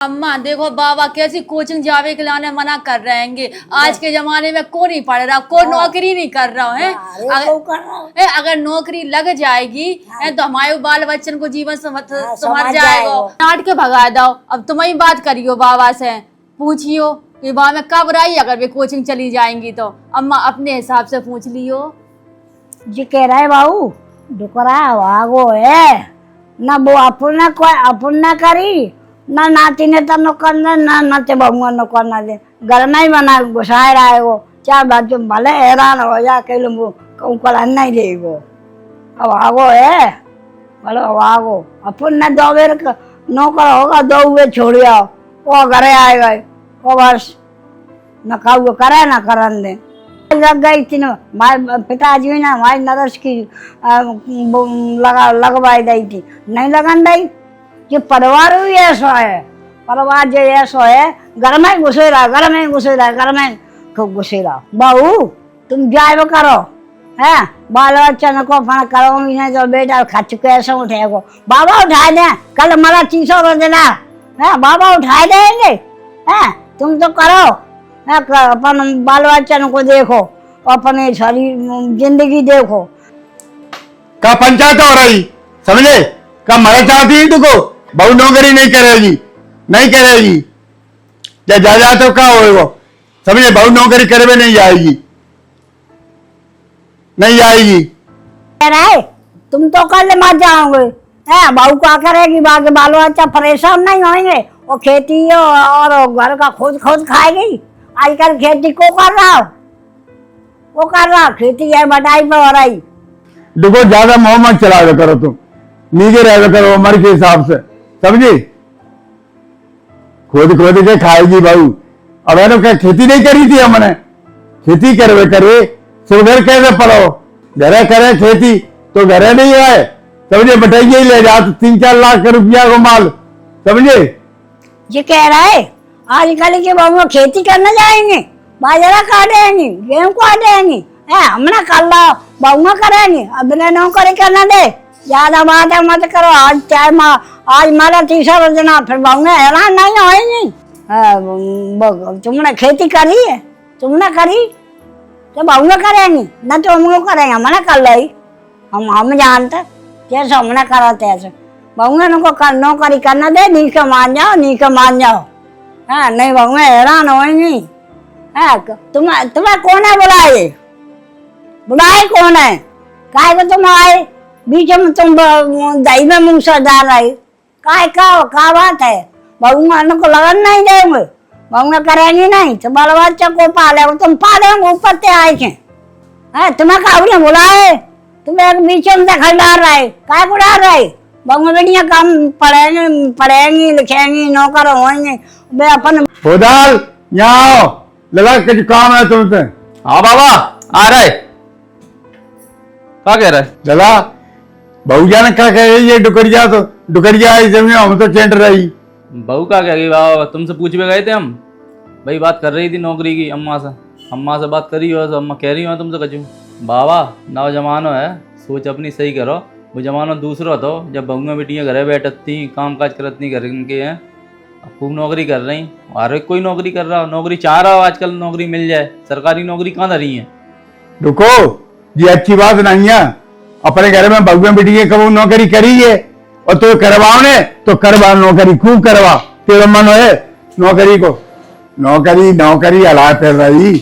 अम्मा देखो बाबा कैसी कोचिंग जावे के लाने मना कर रहे हैं। आज के जमाने में को नहीं पढ़ रहा, को नौकरी नहीं कर रहा है। अगर नौकरी लग जाएगी तो हमारे बाल बच्चन को जीवन संभर जाएगा। डांट के भगा दो। अब तुम ही बात करियो बाबा से, पूछियो कि बाबा में कब रही अगर वे कोचिंग चली जाएंगी तो। अम्मा अपने हिसाब से पूछ लियो। जी कह रहा है बाबू डुकरा वागो है ना, वो अपन करी ना नाती ने तो न करना ना नाते बहुआ न करना दे। घर नहीं बना घुसाए रहा है वो, चार बात भले हैरान हो जा के कहूँ कल नहीं देगो। अब आगो है बोलो अब आगो अपन ने दो बेर नौकर होगा, दो हुए छोड़ आओ वो घरे आए गए वो बस न कहू करे ना करन दे। लग गई थी ना पिताजी ने हमारी नरस की लगवाई दी थी, नहीं लगन दी। ये परिवार भी ऐसा है, परिवार जो ऐसा है घर में घुसे रहा, घर में घुसे रहा, घर में खूब घुसे रहा। बहू तुम जाए करो है, बाल बच्चन को फन करो, इन्हें जो बेटा खा चुके ऐसा उठेगो। बाबा उठाए दे, कल हमारा 300 रो देना है, बाबा उठाए देंगे है। तुम तो करो है, अपन बाल बच्चन को देखो, अपने सारी जिंदगी देखो। का पंचायत हो रही समझे, का मरा चाहती है तुमको बहु नौकरी नहीं करेगी, नहीं करेगी जा तो क्या होएगा समझे। बहु नौकरी करे नहीं जाएगी, नहीं जाएगी। कह रहा है तुम तो कल मत जाओगे है, बहू क्या करेगी, बाकी बाल बच्चा परेशान नहीं होंगे। वो खेती और घर का खुद खाएगी। आजकल खेती को कर रहा हो, वो कर रहा खेती है बटाई पे हो रही। देखो ज्यादा मोह मत चला करो, तुम नीचे रह करो उम्र के हिसाब से समझी। खोद के खाएगी बहू। अब है ना क्या खेती नहीं करी थी हमने, खेती करे सब घर कैसे पढ़ो, घरे करे खेती तो घरे नहीं आए समझे। बटाइए ही ले जाओ 3-4 लाख रुपया को माल समझे। ये कह रहा है आजकल के बहू खेती करने जाएंगे, बाजरा काटेंगे, गेहूं काटेंगे है, हमने कर लो बहू करेंगे। अब नौकरी करना दे, ज्यादा बात मत करो। आज चाहे आज मारा 300 देना, फिर बहू हैरान नहीं होएंगी। तुमने खेती करी है, तुमने करी तो बहू करेंगी ना, तो हम लोग करेंगे। हमने कर ली, हम जानते जैसे हमने करा तैसे बहू को नौकरी करना दे। नीचे मान जाओ हाँ, नहीं बहू हैरान होएंगी है। तुम्हें कौन है बुलाए कौन है, काय को तुम आए बीच में, तुम दही में मुंह से डाल रही काय का बात है। बहू को लगन नहीं देंगे, बहू करेंगी नहीं तो बाल बच्चा को पाले, तुम पालेंगे ऊपर से आए थे है। तुम्हें काबू बुलाए, तुम्हें बीच में दखल डाल रहे, काय को डाल रहे। बहू बेटियां कम पढ़ेंगी लिखेंगी, नौकर होंगे वे अपन। यहाँ लगा कुछ काम है तुमसे। हाँ बाबा आ रहे, क्या कह रहा है लला बहू जान क्या कह रही है, डुकरिया तो डुकरिया हम तो चेंट रही। बहू का क्या बाबा, तुमसे पूछने गए थे हम, भाई बात कर रही थी नौकरी की अम्मा से बात करी हो तो अम्मा कह रही हो तुमसे कचू। बाबा नव जमानो है, सोच अपनी सही करो। वो जमाना दूसरा तो जब बहुआ बेटियाँ घरे बैठती काम काज करती घर के हैं, अब खूब नौकरी कर रही। हर एक कोई नौकरी कर रहा हो, नौकरी चाह रहा हो, आजकल नौकरी मिल जाए। सरकारी नौकरी कहाँ धरी है। रुको ये अच्छी बात नहीं है, अपने घर में बहुआ बेटियाँ कब नौकरी करी है और तो करवाओ ने तो करवा नौकरी खूब करवा। तेरा मन है नौकरी को, नौकरी हला फिर रही।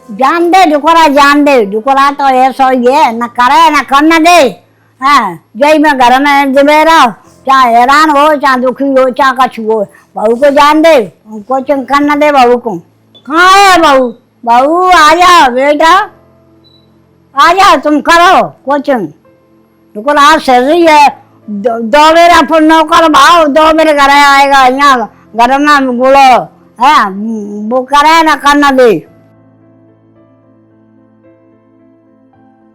जान दे डुकरा तो ऐसा ही है, न करे न करने दे हाँ। जय में घर में जबे रहो, चाहे हैरान हो चाहे दुखी हो चाहे कछु हो, बहू को जान दे, कोचिंग करना दे बहू को। कहाँ है बहू आ जाओ बेटा, आ जाओ तुम करो कोचिंग। डुकरा सही है, दो मेरा फिर नौकर भाव, 2 मेरे घर आएगा, यहाँ घर में बोलो है वो करे न करना दे।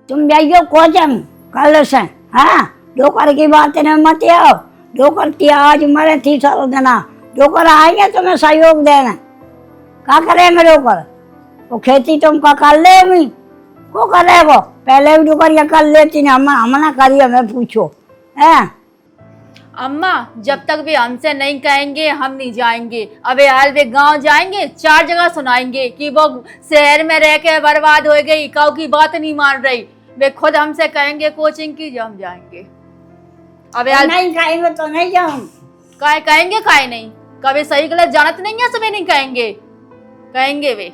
तुम जाइयो कोचिंग कल से हाँ, डोकर की बात मत आओ। डोकर की आज मरे 300 देना, डोकर आएंगे तुम्हें सहयोग देना। क्या करेंगे डोकर, वो खेती तुम का कर लेगी को करेगो। पहले भी डोकर कर लेती ना, हमने करी हमें पूछो है। अम्मा जब तक वे हमसे नहीं कहेंगे हम नहीं जाएंगे। अबे हाल वे गांव जाएंगे 4 जगह सुनाएंगे कि वो शहर में रह के बर्बाद हो गई, काऊ की बात नहीं मान रही। वे खुद हमसे कहेंगे कोचिंग की, जब हम जाएंगे। अबे हाल नहीं कहेंगे तो नहीं जाऊंगी। काय कहेंगे, काय नहीं, कभी सही गलत जानत नहीं है, सब नहीं कहेंगे, कहेंगे वे।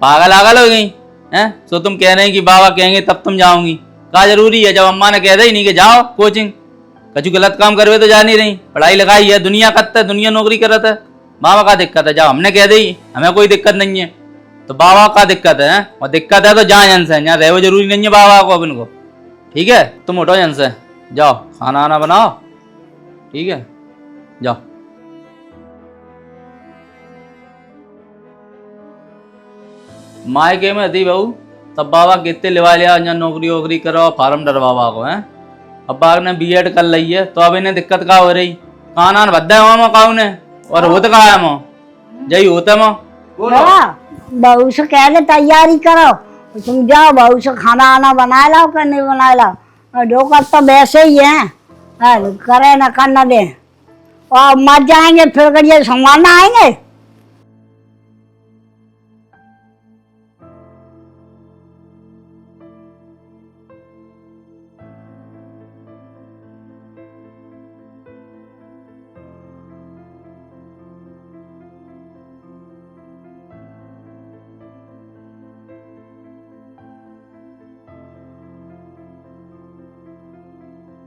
पागल आगल हो गई हैं? सो तुम कह रहे हैं कि बाबा कहेंगे तब तुम जाओगी, का जरूरी है जब अम्मा ने कह दी नहीं कि जाओ कोचिंग। कछु गलत काम करवे तो जा नहीं रही, पढ़ाई लिखाई है, दुनिया करता है, दुनिया नौकरी करत है, बाबा का दिक्कत है, जाओ हमने कह दी, हमें कोई दिक्कत नहीं है, तो बाबा का दिक्कत है, और दिक्कत है तो जा जन से, यहाँ रहो जरूरी नहीं है बाबा को अपन को, ठीक है। तुम उठो जन से, जाओ खाना वाना बनाओ, ठीक है, जाओ। मायके में थी बहू तब बाबा कितने लिवा लिया, यहाँ नौकरी वोकरी करो, फार्म डर बाबा को है। अब बाग ने बीएड कर ली है तो अब इन्हें दिक्कत का हो रही, काना बद्दा है वहाँ काऊ ने, और होता का है माँ जही होता माँ। बहू से कह दे तैयारी करो, तुम जाओ बहू से खाना आना बना लाओ कि नहीं बना लाओ, जो कर तो वैसे ही है, करे ना करना दे, और मर जाएंगे फिर करिए संभालना आएंगे।